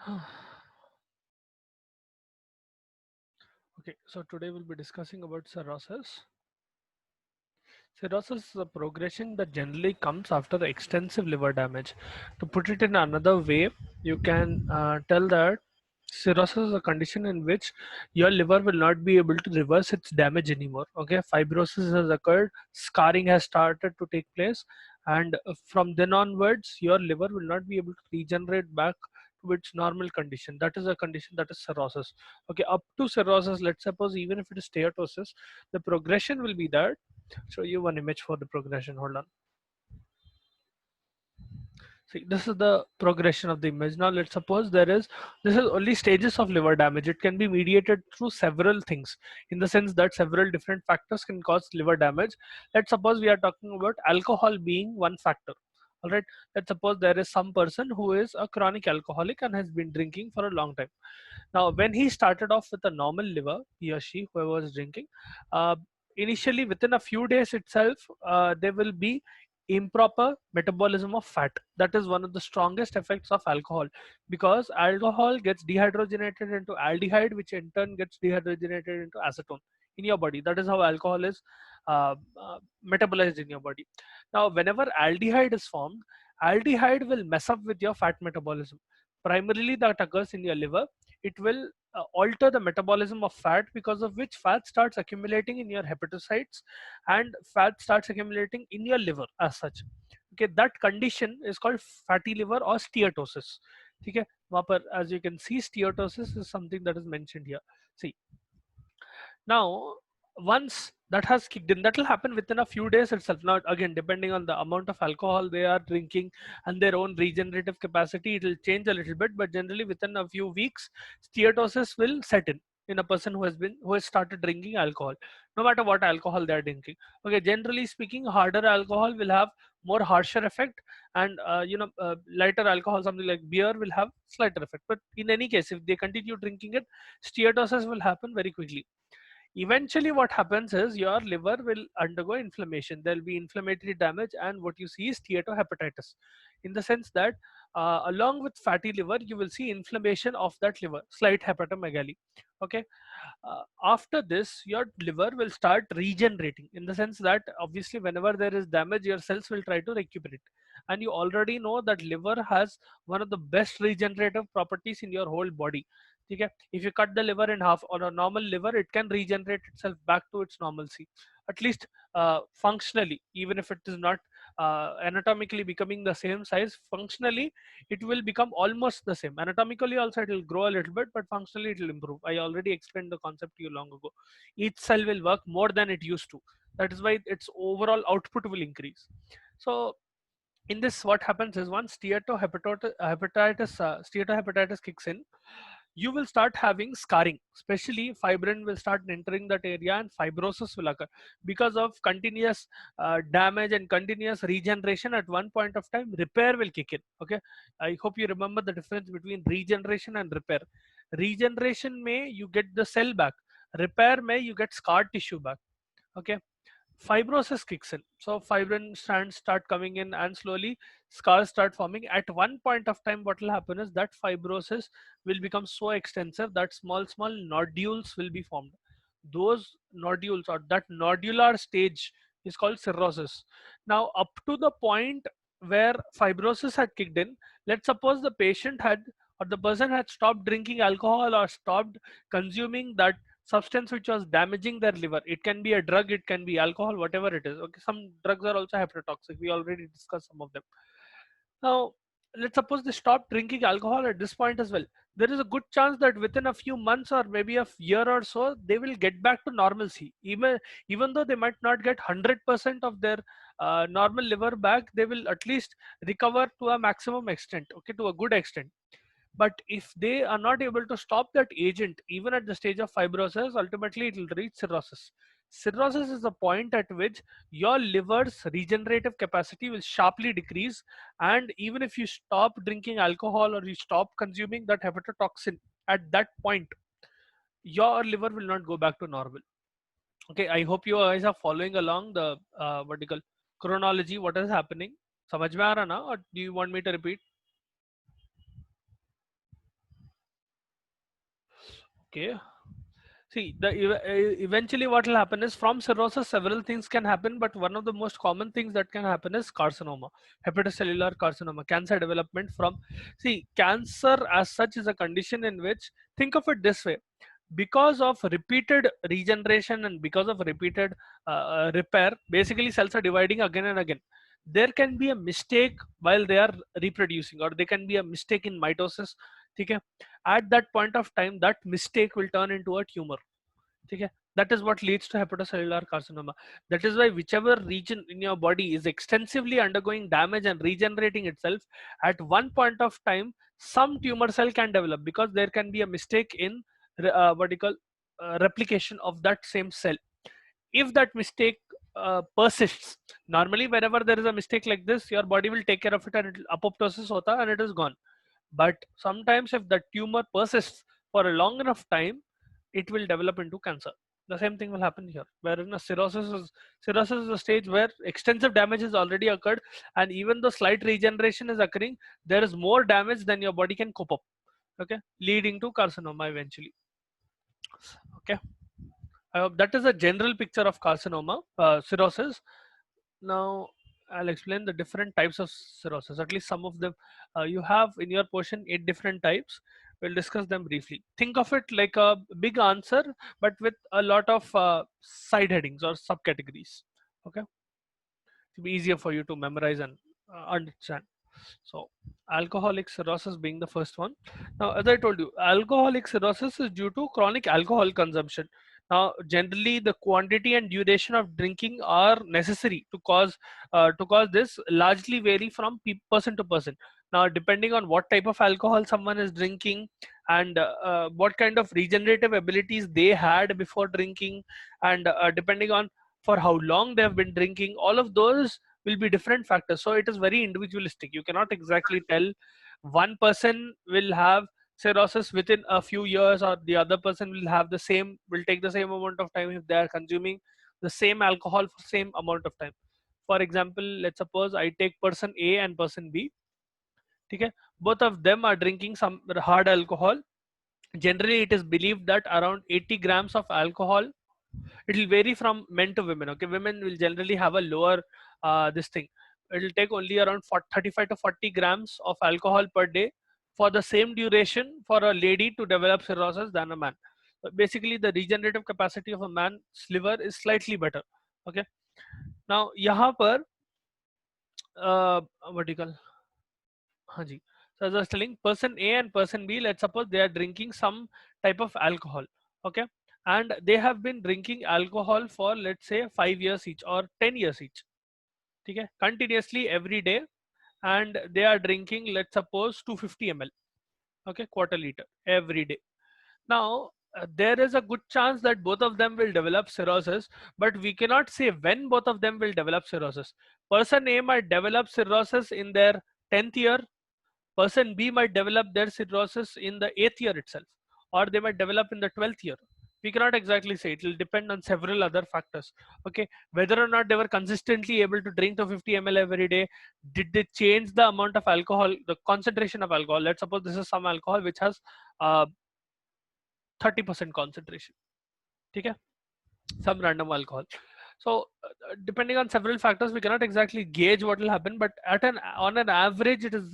Okay, so today we'll be discussing about cirrhosis. Cirrhosis is a progression that generally comes after extensive liver damage. To put it in another way, you can tell that cirrhosis is a condition in which your liver will not be able to reverse its damage anymore. Okay, fibrosis has occurred, scarring has started to take place, and from then onwards, your liver will not be able to regenerate back to its normal condition. That is a condition that is cirrhosis. Okay, up to cirrhosis, let's suppose even if it is steatosis, the progression will be that. Show you one image for the progression. Hold on. See, this is the progression of the image. Now let's suppose this is only stages of liver damage. It can be mediated through several things, in the sense that several different factors can cause liver damage. Let's suppose we are talking about alcohol being one factor. All right, let's suppose there is some person who is a chronic alcoholic and has been drinking for a long time. Now when he started off with a normal liver, he or she, whoever was drinking, uh, initially within a few days itself, there will be improper metabolism of fat. That is one of the strongest effects of alcohol, because alcohol gets dehydrogenated into aldehyde, which in turn gets dehydrogenated into acetone in your body. That is how alcohol is metabolized in your body. Now whenever aldehyde is formed, aldehyde will mess up with your fat metabolism. Primarily that occurs in your liver. It will alter the metabolism of fat, because of which fat starts accumulating in your hepatocytes and fat starts accumulating in your liver as such. Okay, that condition is called fatty liver or steatosis. Okay, वहाँ पर as you can see, steatosis is something that is mentioned here. See, now once that has kicked in, that will happen within a few days itself. Now again, depending on the amount of alcohol they are drinking and their own regenerative capacity, it will change a little bit, but generally within a few weeks steatosis will set in a person who has started drinking alcohol, no matter what alcohol they are drinking. Okay, generally speaking, harder alcohol will have more harsher effect, and lighter alcohol, something like beer, will have slighter effect. But in any case, if they continue drinking it, steatosis will happen very quickly. Eventually what happens is your liver will undergo inflammation. There will be inflammatory damage, and what you see is steatohepatitis, in the sense that along with fatty liver you will see inflammation of that liver, slight hepatomegaly. Okay, after this your liver will start regenerating, in the sense that obviously whenever there is damage, your cells will try to recuperate, and you already know that liver has one of the best regenerative properties in your whole body. Okay, if you cut the liver in half, on a normal liver it can regenerate itself back to its normalcy, at least functionally, even if it is not anatomically becoming the same size. Functionally it will become almost the same. Anatomically also it will grow a little bit, but functionally it will improve. I already explained the concept to you long ago. Each cell will work more than it used to. That is why its overall output will increase. So in this, what happens is, once steatohepatitis kicks in, you will start having scarring, especially fibrin will start entering that area, and fibrosis will occur because of continuous damage and continuous regeneration. At one point of time, repair will kick in. Okay, I hope you remember the difference between regeneration and repair. Regeneration may you get the cell back, repair may you get scar tissue back. Okay, fibrosis kicks in, so fibrin strands start coming in, and slowly scars start forming. At one point of time, what will happen is that fibrosis will become so extensive that small nodules will be formed. Those nodules, or that nodular stage, is called cirrhosis. Now up to the point where fibrosis had kicked in, let's suppose the patient had, or the person had stopped drinking alcohol or stopped consuming that substance which was damaging their liver. It can be a drug, it can be alcohol, whatever it is. Okay, some drugs are also hepatotoxic, we already discussed some of them. Now let's suppose they stop drinking alcohol at this point as well. There is a good chance that within a few months or maybe a year or so, they will get back to normalcy. Even though they might not get 100% of their normal liver back, they will at least recover to a maximum extent, okay, to a good extent. But if they are not able to stop that agent even at the stage of fibrosis, ultimately it will reach cirrhosis. Cirrhosis is the point at which your liver's regenerative capacity will sharply decrease, and even if you stop drinking alcohol or you stop consuming that hepatotoxin, at that point your liver will not go back to normal. Okay, I hope you guys are following along the vertical chronology, what is happening. समझ में आ रहा ना, or do you want me to repeat? Okay. See, eventually what will happen is from cirrhosis, several things can happen, but one of the most common things that can happen is carcinoma, hepatocellular carcinoma, cancer development from. See, cancer as such is a condition in which, think of it this way, because of repeated regeneration and because of repeated repair, basically cells are dividing again and again. There can be a mistake while they are reproducing, or there can be a mistake in mitosis. Okay, at that point of time, that mistake will turn into a tumor. Okay, that is what leads to hepatocellular carcinoma. That is why whichever region in your body is extensively undergoing damage and regenerating itself, at one point of time some tumor cell can develop, because there can be a mistake in what you call replication of that same cell. If that mistake persists, normally whenever there is a mistake like this, your body will take care of it and it apoptosis hota and it is gone. But sometimes if the tumor persists for a long enough time, it will develop into cancer. The same thing will happen here, wherein a cirrhosis is a stage where extensive damage has already occurred, and even though slight regeneration is occurring, there is more damage than your body can cope up. Okay, leading to carcinoma eventually. Okay, I hope that is a general picture of carcinoma, cirrhosis. Now I'll explain the different types of cirrhosis, at least some of them. You have in your portion 8 different types. We'll discuss them briefly. Think of it like a big answer, but with a lot of side headings or subcategories. Okay, to be easier for you to memorize and understand. So, alcoholic cirrhosis being the first one. Now, as I told you, alcoholic cirrhosis is due to chronic alcohol consumption. Now, generally, the quantity and duration of drinking are necessary to cause this. Largely vary from person to person. Now, depending on what type of alcohol someone is drinking and what kind of regenerative abilities they had before drinking, and depending on for how long they have been drinking, all of those will be different factors. So it is very individualistic. You cannot exactly tell one person will have cirrhosis within a few years, or the other person will take the same amount of time if they are consuming the same alcohol for same amount of time. For example, let's suppose I take person A and person B. Okay, both of them are drinking some hard alcohol. Generally it is believed that around 80 grams of alcohol, it will vary from men to women. Okay, women will generally have a lower this thing. It will take only around 35 to 40 grams of alcohol per day for the same duration for a lady to develop cirrhosis than a man. Basically the regenerative capacity of a man's liver is slightly better. Okay, now यहाँ पर what do you call, हाँ जी. So as I was telling, person A and person B, let's suppose they are drinking some type of alcohol. Okay, and they have been drinking alcohol for, let's say, 5 years each or 10 years each. Okay, continuously every day, and they are drinking, let's suppose, 250 ml. Okay, quarter liter every day. Now there is a good chance that both of them will develop cirrhosis, but we cannot say when both of them will develop cirrhosis. Person A might develop cirrhosis in their 10th year, person B might develop their cirrhosis in the 8th year itself, or they might develop in the 12th year. We cannot exactly say. It will depend on several other factors. Okay, whether or not they were consistently able to drink the 50 ml every day, did they change the amount of alcohol, the concentration of alcohol? Let's suppose this is some alcohol which has 30% concentration. Okay, some random alcohol. So depending on several factors, we cannot exactly gauge what will happen, but on an average it is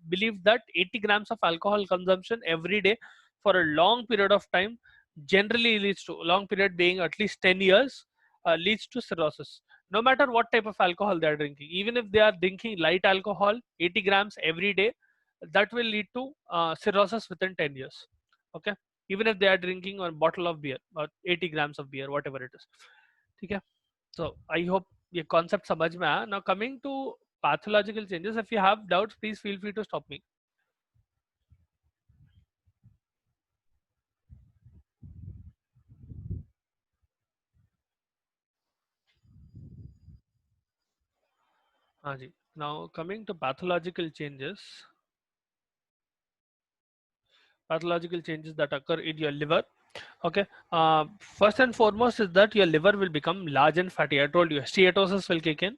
believed that 80 grams of alcohol consumption every day for a long period of time generally leads to, long period being at least 10 years, leads to cirrhosis, no matter what type of alcohol they are drinking. Even if they are drinking light alcohol 80 grams every day, that will lead to cirrhosis within 10 years. Okay, even if they are drinking a bottle of beer or 80 grams of beer, whatever it is. Okay, so I hope your concept समझ में आया. Now coming to pathological changes, if you have doubts, please feel free to stop me. हाँ जी. Now coming to pathological changes that occur in your liver. Okay, first and foremost is that your liver will become large and fatty. I told you steatosis will kick in.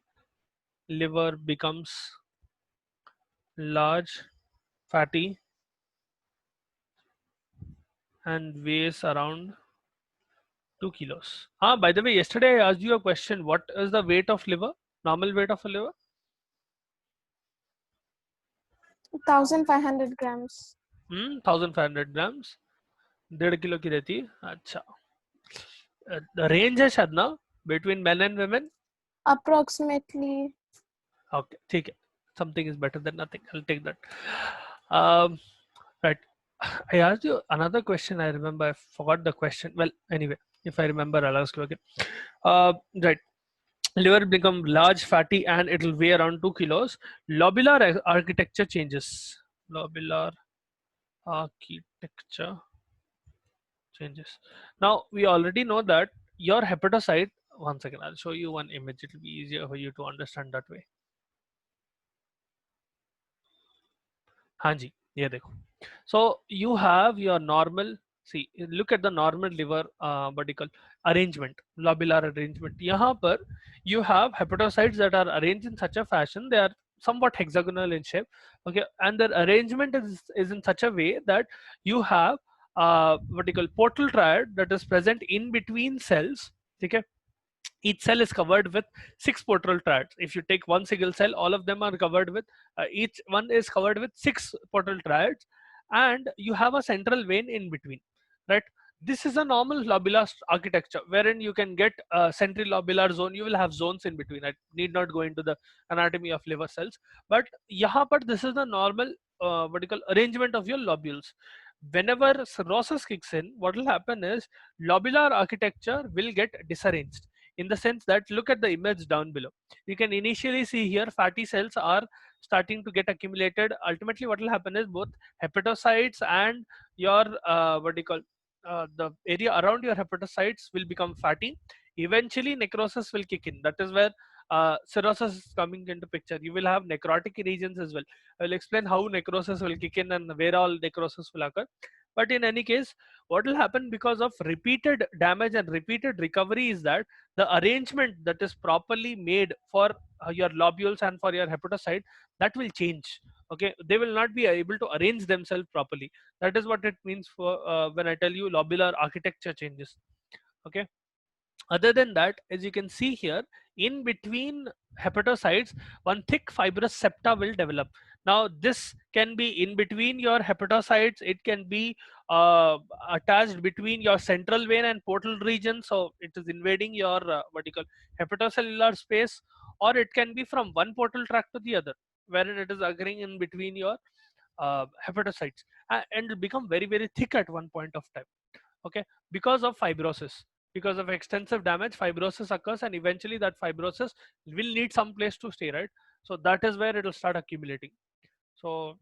Liver becomes large, fatty, and weighs around 2 kilos. By the way, yesterday I asked you a question. What is the weight of liver? Normal weight of a liver? 1500 grams. 1500 grams. 1.5 kilo की रहती है. अच्छा. The range है शायद ना between men and women? Approximately. Okay, ठीक है. Something is better than nothing. I'll take that. Um, right. I asked you another question. I remember. I forgot the question. Well, anyway, if I remember, I'll ask you again. Right. Liver become large, fatty, and it'll weigh around 2 kilos. Lobular architecture changes. Lobular architecture changes. Now we already know that your hepatocyte. One second, I'll show you one image. It'll be easier for you to understand that way. हाँ जी, ये देखो. So you have your normal. See, look at the normal liver what do you call arrangement, lobular arrangement. यहाँ पर you have hepatocytes that are arranged in such a fashion they are somewhat hexagonal in shape. Okay, and their arrangement is in such a way that you have what do you call portal triad that is present in between cells. Okay, each cell is covered with 6 portal triads. If you take one single cell, all of them are covered with each one is covered with 6 portal triads, and you have a central vein in between, right? This is a normal lobular architecture wherein you can get a central lobular zone. You will have zones in between. I need not go into the anatomy of liver cells, but yahan par this is the normal what you call arrangement of your lobules. Whenever cirrhosis kicks in, what will happen is lobular architecture will get disarranged, in the sense that look at the image down below. You can initially see here fatty cells are starting to get accumulated. Ultimately what will happen is both hepatocytes and your what do you call the area around your hepatocytes will become fatty. Eventually necrosis will kick in. That is where cirrhosis is coming into picture. You will have necrotic regions as well. I will explain how necrosis will kick in and where all necrosis will occur. But in any case, what will happen because of repeated damage and repeated recovery is that the arrangement that is properly made for your lobules and for your hepatocyte, that will change. Okay, they will not be able to arrange themselves properly. That is what it means for when I tell you lobular architecture changes. Okay, other than that, as you can see here, in between hepatocytes, one thick fibrous septa will develop. Now this can be in between your hepatocytes, it can be attached between your central vein and portal region, so it is invading your what you call hepatocellular space, or it can be from one portal tract to the other, wherein it is occurring in between your hepatocytes, and will become very very thick at one point of time. Okay, because of fibrosis, because of extensive damage, fibrosis occurs, and eventually that fibrosis will need some place to stay, right? So that is where it will start accumulating. So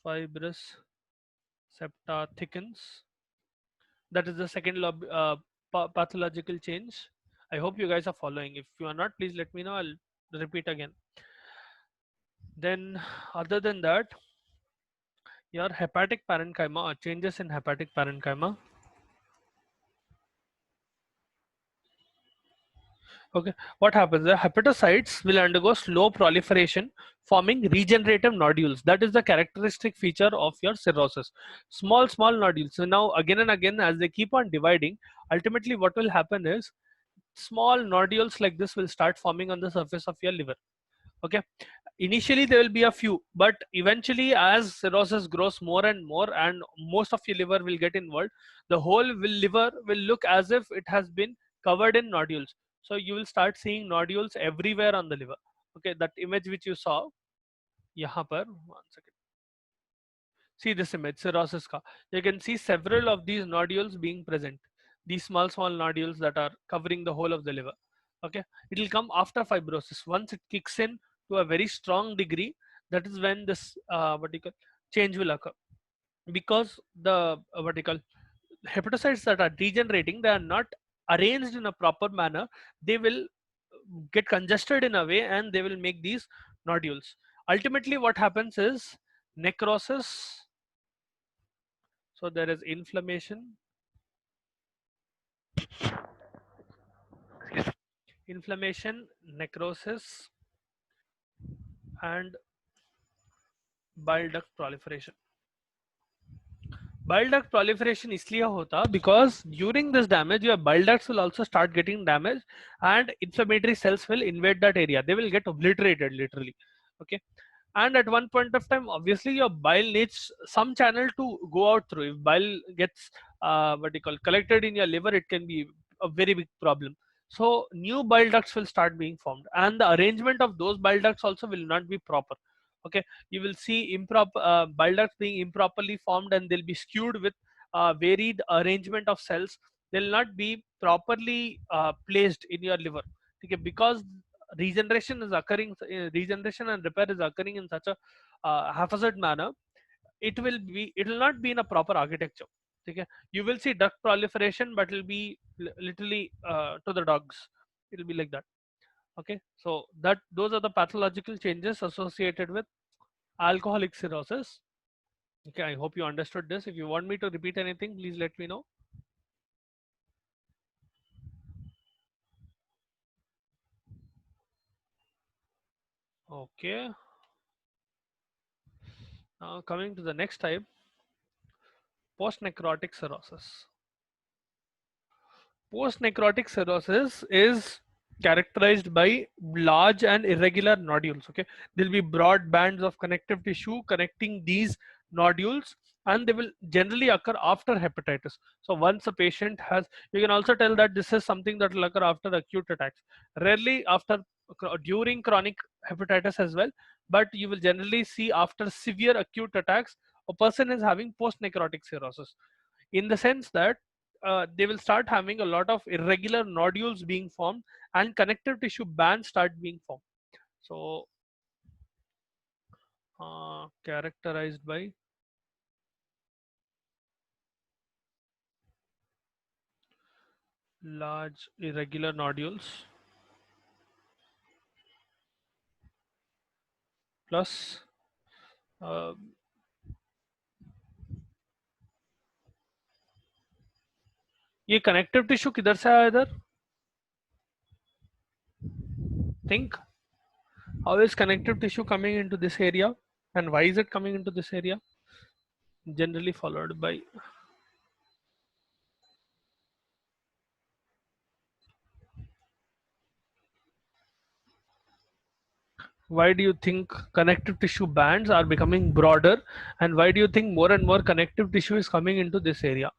fibrous septa thickens. That is the second pathological change. I hope you guys are following. If you are not, please let me know. I'll repeat again. Then other than that, your hepatic parenchyma or changes in hepatic parenchyma. Okay, what happens? The hepatocytes will undergo slow proliferation, forming regenerative nodules. That is the characteristic feature of your cirrhosis. Small nodules. So now, again and again, as they keep on dividing, ultimately, what will happen is small nodules like this will start forming on the surface of your liver. Okay, initially there will be a few, but eventually, as cirrhosis grows more and more, and most of your liver will get involved, the whole liver will look as if it has been covered in nodules. So you will start seeing nodules everywhere on the liver. Okay, that image which you saw, yahan par, one second. See this image, cirrhosis ka. You can see several of these nodules being present. These small nodules that are covering the whole of the liver. Okay, it will come after fibrosis. Once it kicks in to a very strong degree, that is when this what you call change will occur. Because the what you call hepatocytes that are degenerating, they are not arranged in a proper manner. They will get congested in a way, and they will make these nodules. Ultimately, what happens is necrosis. So there is inflammation, necrosis, and bile duct proliferation. bile duct proliferation इसलिए होता because during this damage your bile ducts will also start getting damaged and inflammatory cells will invade that area. They will get obliterated literally. Okay, and at one point of time obviously your bile needs some channel to go out through. If bile gets what you call collected in your liver, it can be a very big problem. So new bile ducts will start being formed, and the arrangement of those bile ducts also will not be proper. Okay, you will see improper bile ducts being improperly formed, and they'll be skewed with varied arrangement of cells. They'll not be properly placed in your liver. Okay, because regeneration is occurring, regeneration and repair is occurring in such a haphazard manner. It will not be in a proper architecture. Okay, you will see duct proliferation, but it'll be literally to the dogs. It'll be like that. Okay, so that those are the pathological changes associated with alcoholic cirrhosis. Okay, I hope you understood this. If you want me to repeat anything, please let me know. Okay, now coming to the next type, post necrotic cirrhosis. Post necrotic cirrhosis is characterized by large and irregular nodules. Okay, there'll be broad bands of connective tissue connecting these nodules, and they will generally occur after hepatitis. So once a patient has, you can also tell that this is something that will occur after acute attacks, rarely after, during chronic hepatitis as well, but you will generally see after severe acute attacks a person is having post necrotic cirrhosis, in the sense that they will start having a lot of irregular nodules being formed and connective tissue bands start being formed. So characterized by large irregular nodules plus uh, ये connective tissue किधर से आया इधर? Think, how is connective tissue coming into this area and why is it coming into this area? Generally followed by, why do you think connective tissue bands are becoming broader, and why do you think more and more connective tissue is coming into this area?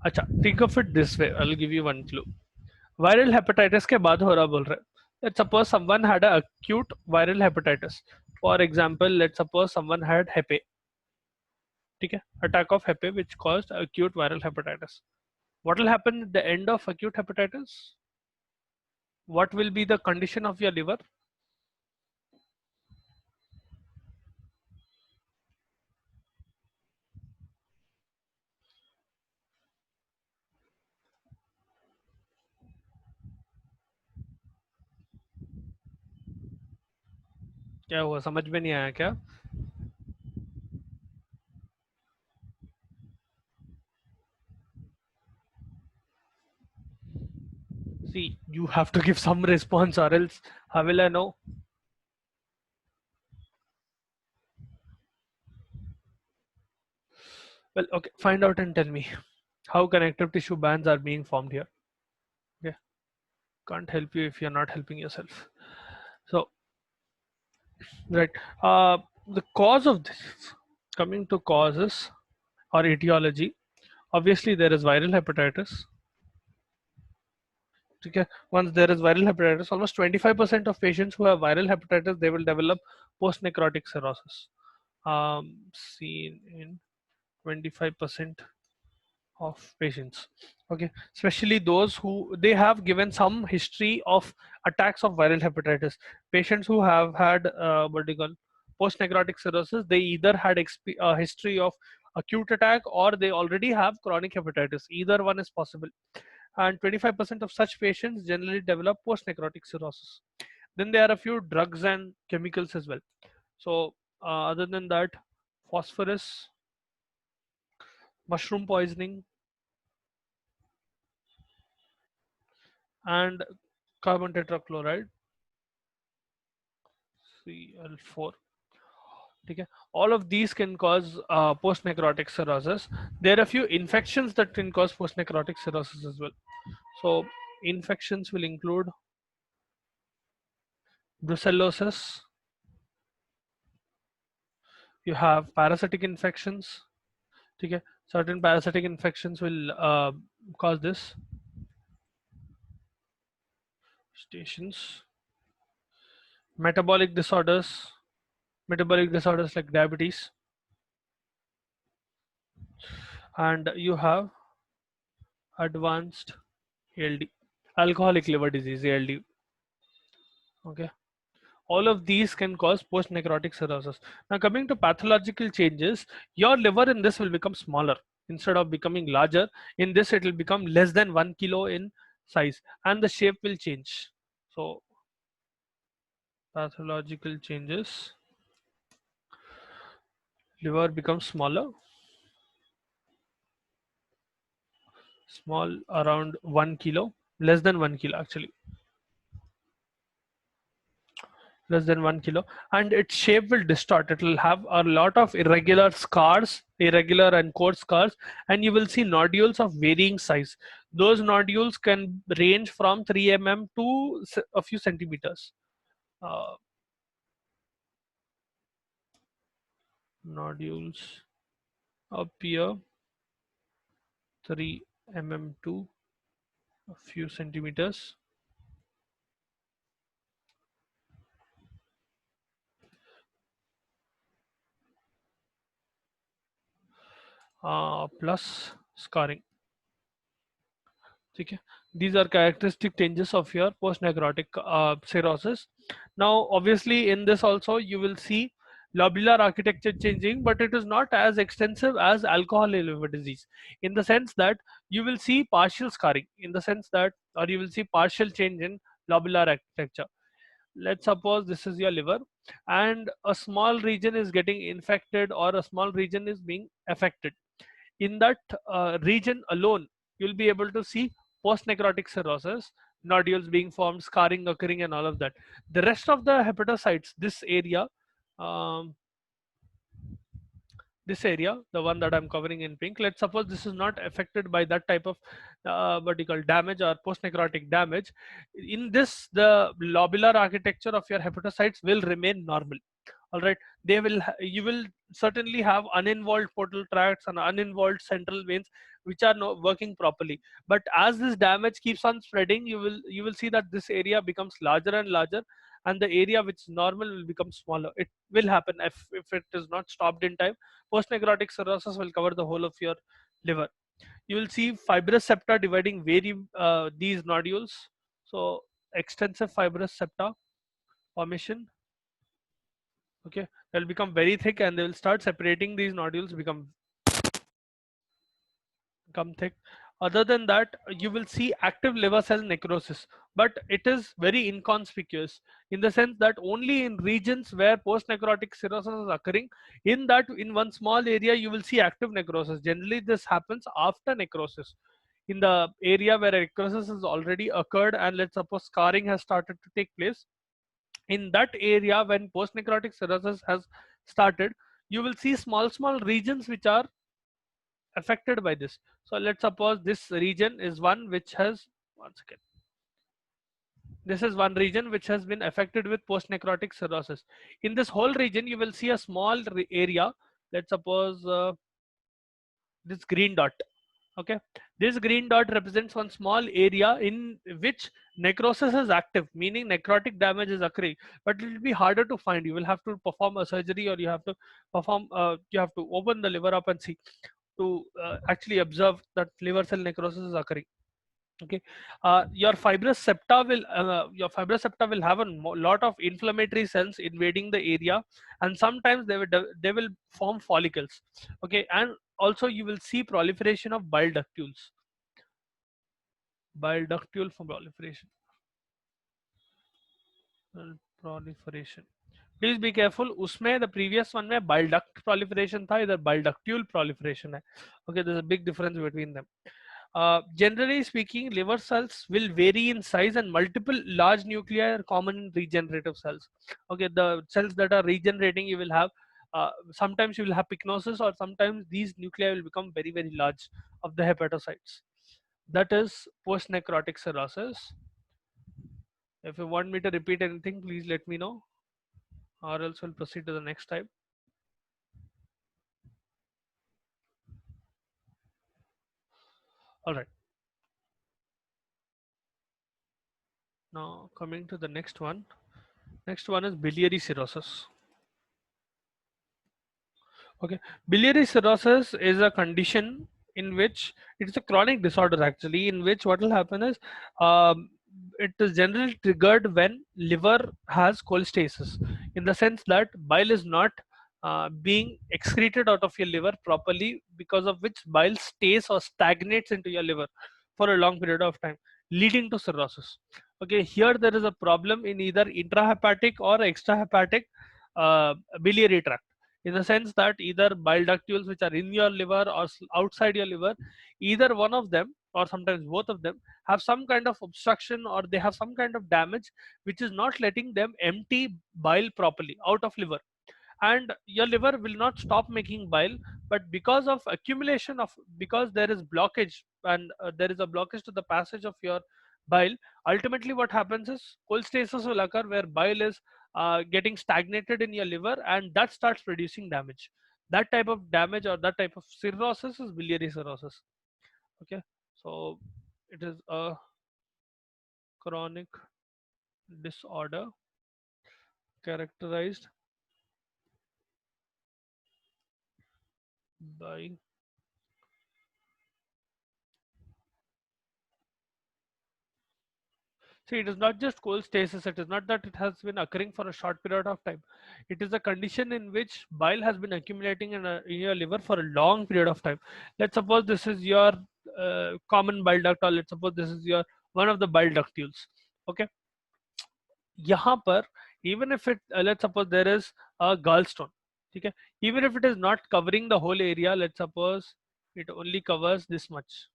अच्छा, think of it this way. I'll give you one clue. Viral hepatitis के बाद हो रहा बोल रहे. Let's suppose someone had a acute viral hepatitis. For example, let's suppose someone had Hep A. ठीक है? Attack of Hep A which caused acute viral hepatitis. What will happen at the end of acute hepatitis? What will be the condition of your liver? क्या हुआ, समझ में नहीं आया क्या? See, you have to give some response or else how will I know? Well, okay, find out and tell me how connective tissue bands are being formed here. Okay, can't help you if you're not helping yourself. So, right, the cause of this, coming to causes or etiology, obviously there is viral hepatitis. Okay, once there is viral hepatitis, almost 25% of patients who have viral hepatitis, they will develop post necrotic cirrhosis. Seen in 25% of patients. Okay, especially those who they have given some history of attacks of viral hepatitis. Patients who have had what do you call post necrotic cirrhosis, they either had a history of acute attack or they already have chronic hepatitis. Either one is possible, and 25% of such patients generally develop post necrotic cirrhosis. Then there are a few drugs and chemicals as well. So other than that, phosphorus, mushroom poisoning, and carbon tetrachloride, Cl4. Okay. All of these can cause post-necrotic cirrhosis. There are a few infections that can cause post-necrotic cirrhosis as well. So infections will include brucellosis. You have parasitic infections. Okay. Certain parasitic infections will cause this. Stations. Metabolic disorders. Metabolic disorders like diabetes. And you have advanced ALD, alcoholic liver disease, ALD. Okay. All of these can cause post-necrotic cirrhosis. Now coming to pathological changes, your liver in this will become smaller instead of becoming larger. In this it will become less than 1 kilo in size and the shape will change. So pathological changes, liver becomes smaller, small around 1 kilo, less than 1 kilo actually, less than 1 kilo, and its shape will distort. It will have a lot of irregular scars, irregular and coarse scars, and you will see nodules of varying size. Those nodules can range from 3 mm to a few centimeters. uh, Nodules up here 3 mm to a few centimeters. Plus scarring. Okay. These are characteristic changes of your post-necrotic cirrhosis. Now, obviously, in this also you will see lobular architecture changing, but it is not as extensive as alcoholic liver disease, in the sense that you will see partial scarring, in the sense that, or you will see partial change in lobular architecture. Let's suppose this is your liver, and a small region is getting infected, or a small region is being affected. In that region alone, you'll be able to see post-necrotic cirrhosis, nodules being formed, scarring occurring, and all of that. The rest of the hepatocytes, um, this area, the one that I'm covering in pink, let's suppose this is not affected by that type of what you call damage or post-necrotic damage. In this, the lobular architecture of your hepatocytes will remain normal. All right, you will certainly have uninvolved portal tracts and uninvolved central veins which are not working properly. But as this damage keeps on spreading, you will see that this area becomes larger and larger, and the area which is normal will become smaller. It will happen if it is not stopped in time. Post-necrotic cirrhosis will cover the whole of your liver. You will see fibrous septa dividing these nodules. So extensive fibrous septa formation. Okay, they'll become very thick and they will start separating. These nodules become thick. Other than that, you will see active liver cell necrosis, but it is very inconspicuous, in the sense that only in regions where post-necrotic cirrhosis is occurring, in one small area you will see active necrosis. Generally this happens after necrosis, in the area where necrosis has already occurred, and let's suppose scarring has started to take place. In that area, when post-necrotic cirrhosis has started, you will see small regions which are affected by this. So let's suppose this region is one which has, once again, this is one region which has been affected with post-necrotic cirrhosis. In this whole region, you will see a small area. Let's suppose this green dot. Okay, this green dot represents one small area in which necrosis is active, meaning necrotic damage is occurring, but it will be harder to find. You will have to perform a surgery, or you have to you have to open the liver up and see, to actually observe that liver cell necrosis is occurring. Okay, your fibrous septa will have a lot of inflammatory cells invading the area, and sometimes they will form follicles. Okay, and also you will see proliferation of bile ductules. Bile ductule for proliferation. Proliferation. Please be careful. उसमें the previous one में bile duct proliferation था, इधर bile ductule proliferation है. Okay, there's a big difference between them. Generally speaking, liver cells will vary in size, and multiple large nuclei are common in regenerative cells. Okay, the cells that are regenerating, you will have sometimes you will have pycnosis, or sometimes these nuclei will become very very large of the hepatocytes. That is post necrotic cirrhosis. If you want me to repeat anything, please let me know, or else we'll proceed to the next type. All right. Now coming to the next one. Next one is biliary cirrhosis. Okay, biliary cirrhosis is a condition in which it is a chronic disorder actually, in which what will happen is it is generally triggered when liver has cholestasis, in the sense that bile is not being excreted out of your liver properly, because of which bile stays or stagnates into your liver for a long period of time, leading to cirrhosis. Okay, here there is a problem in either intrahepatic or extrahepatic biliary tract, in the sense that either bile ductules which are in your liver or outside your liver, either one of them or sometimes both of them have some kind of obstruction, or they have some kind of damage which is not letting them empty bile properly out of liver, and your liver will not stop making bile, but because of accumulation of, because there is blockage, and there is a blockage to the passage of your bile, ultimately what happens is cholestasis will occur, where bile is getting stagnated in your liver, and that starts producing damage. That type of damage or that type of cirrhosis is biliary cirrhosis. Okay, so it is a chronic disorder characterized by, see, it is not just cold stasis. It is not that it has been occurring for a short period of time. It is a condition in which bile has been accumulating in your liver for a long period of time. Let's suppose this is your common bile duct, or let's suppose this is your one of the bile ductules. Okay, यहाँ पर even if it let's suppose there is a gallstone. Okay, even if it is not covering the whole area, let's suppose it only covers this much.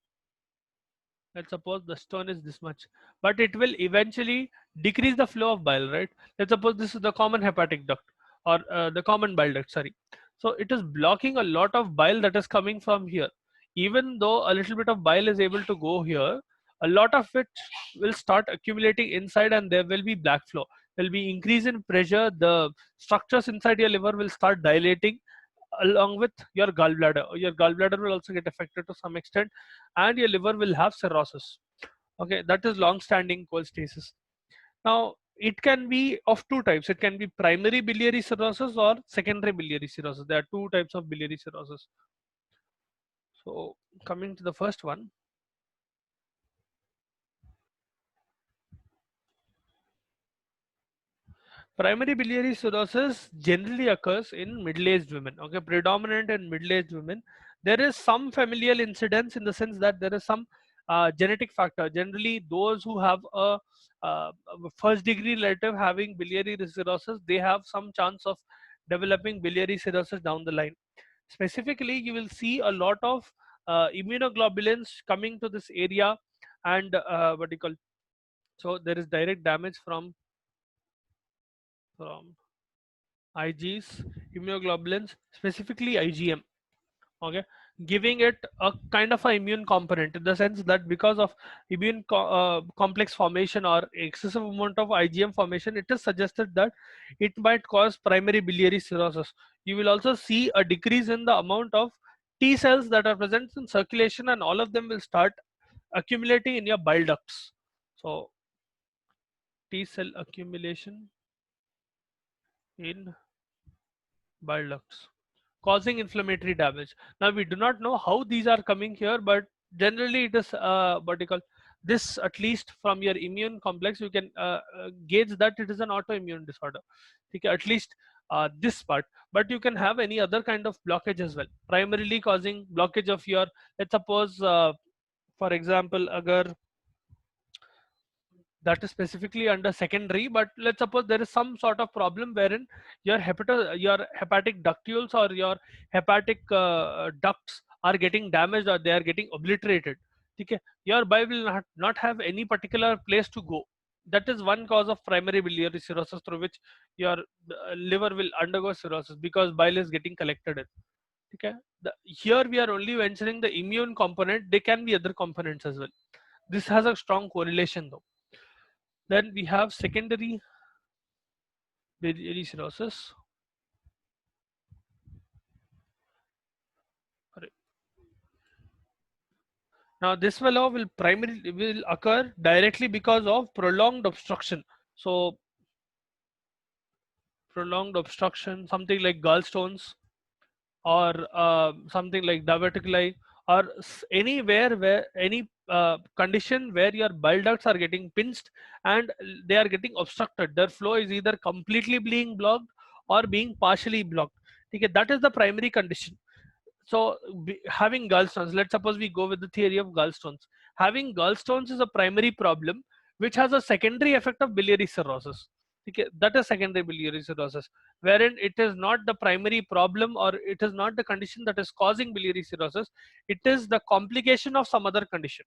Let's suppose the stone is this much, but it will eventually decrease the flow of bile, right? Let's suppose this is the common hepatic duct, or the common bile duct, sorry. So it is blocking a lot of bile that is coming from here. Even though a little bit of bile is able to go here, a lot of it will start accumulating inside, and there will be black flow. There will be increase in pressure. The structures inside your liver will start dilating, along with your gallbladder. Your gallbladder will also get affected to some extent, and your liver will have cirrhosis. Okay, that is long-standing cholestasis. Now, it can be of two types. It can be primary biliary cirrhosis or secondary biliary cirrhosis. There are two types of biliary cirrhosis. So, coming to the first one, primary biliary cirrhosis generally occurs in middle-aged women. Okay, predominant in middle-aged women. There is some familial incidence, in the sense that there is some genetic factor. Generally, those who have a first-degree relative having biliary cirrhosis, they have some chance of developing biliary cirrhosis down the line. Specifically, you will see a lot of immunoglobulins coming to this area, and what do you call? So there is direct damage from Igs, immunoglobulins, specifically IgM. Okay, giving it a kind of an immune component, in the sense that because of complex formation or excessive amount of IgM formation, it is suggested that it might cause primary biliary cirrhosis. You will also see a decrease in the amount of T cells that are present in circulation, and all of them will start accumulating in your bile ducts. So T cell accumulation in bile ducts, causing inflammatory damage. Now we do not know how these are coming here, but generally it is what you call this, at least from your immune complex, you can gauge that it is an autoimmune disorder. Okay, at least this part, but you can have any other kind of blockage as well, primarily causing blockage of your, let's suppose for example, agar that is specifically under secondary, but let's suppose there is some sort of problem wherein your hepatic ductules or your hepatic ducts are getting damaged, or they are getting obliterated. Okay, your bile will not have any particular place to go. That is one cause of primary biliary cirrhosis through which your liver will undergo cirrhosis, because bile is getting collected in. Okay, here we are only mentioning the immune component. There can be other components as well. This has a strong correlation though. Then we have secondary biliary cirrhosis. Correct. Now this fellow will occur directly because of prolonged obstruction. So prolonged obstruction, something like gallstones, or something like diverticuli, or anywhere where any condition where your bile ducts are getting pinched and they are getting obstructed. Their flow is either completely being blocked or being partially blocked. Okay, that is the primary condition. So having gallstones, let's suppose we go with the theory of gallstones. Having gallstones is a primary problem which has a secondary effect of biliary cirrhosis. Okay, that is secondary biliary cirrhosis, wherein it is not the primary problem, or it is not the condition that is causing biliary cirrhosis. It is the complication of some other condition.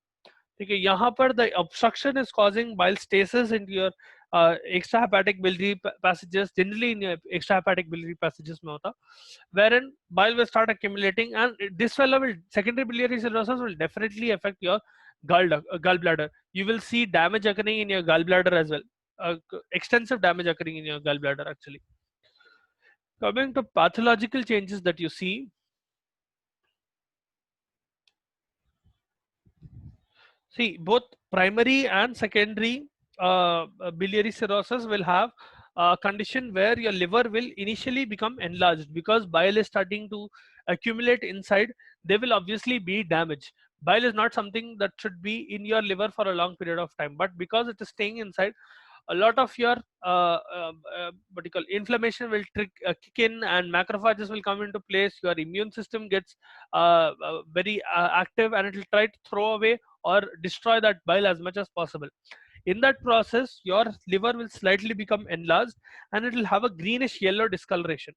ठीक है, यहाँ पर the obstruction is causing bile stasis into your extrahepatic biliary passages, generally in your extrahepatic biliary passages में होता, wherein bile will start accumulating, and this fellow will, secondary biliary cirrhosis will definitely affect your gallbladder. You will see damage occurring in your gallbladder as well, extensive damage occurring in your gallbladder actually. Coming to pathological changes that you see, see, both primary and secondary biliary cirrhosis will have a condition where your liver will initially become enlarged because bile is starting to accumulate inside. They will obviously be damaged. Bile is not something that should be in your liver for a long period of time, but because it is staying inside, a lot of your what you call inflammation will kick in, and macrophages will come into place. Your immune system gets very active, and it will try to throw away or destroy that bile as much as possible. In that process, your liver will slightly become enlarged, and it will have a greenish yellow discoloration.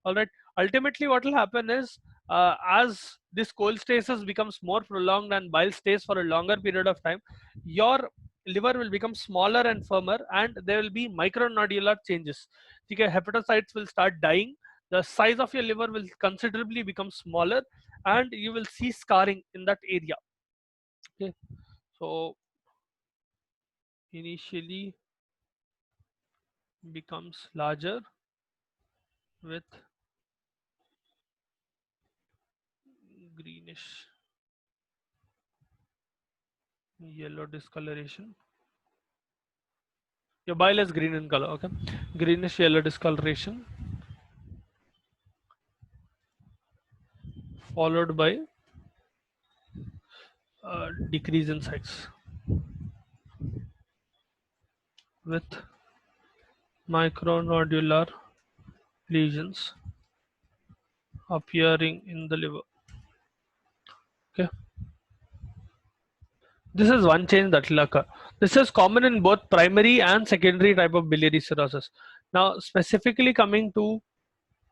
All right, ultimately what will happen is, as this cholestasis becomes more prolonged and bile stays for a longer period of time, your liver will become smaller and firmer, and there will be micronodular changes. Okay, hepatocytes will start dying, the size of your liver will considerably become smaller, and you will see scarring in that area. Okay, so initially becomes larger with greenish yellow discoloration. Your bile is green in color. Okay, greenish yellow discoloration followed by decrease in size with micronodular lesions appearing in the liver. Okay, this is one change that will occur. This is common in both primary and secondary type of biliary cirrhosis. Now, specifically coming to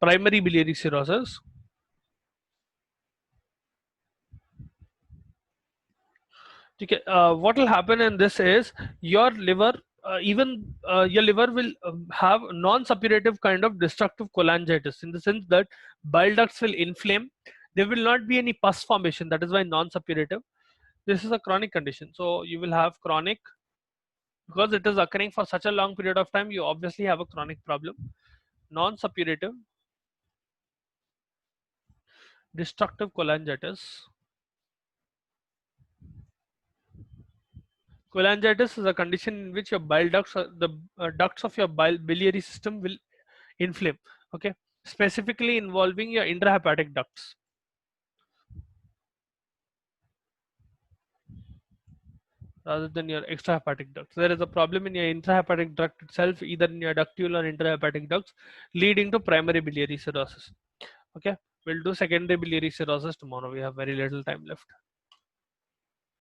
primary biliary cirrhosis, okay, what will happen in this is your liver, even your liver will have non-suppurative kind of destructive cholangitis, in the sense that bile ducts will inflame. There will not be any pus formation. That is why non-suppurative. This is a chronic condition. So you will have chronic, because it is occurring for such a long period of time. You obviously have a chronic problem. Non-suppurative destructive cholangitis. Cholangitis is a condition in which your bile ducts, the ducts of your biliary system will inflame. Okay, specifically involving your intrahepatic ducts rather than your extrahepatic ducts. There is a problem in your intrahepatic duct itself, either in your ductule or intrahepatic ducts, leading to primary biliary cirrhosis. Okay, we'll do secondary biliary cirrhosis tomorrow. We have very little time left.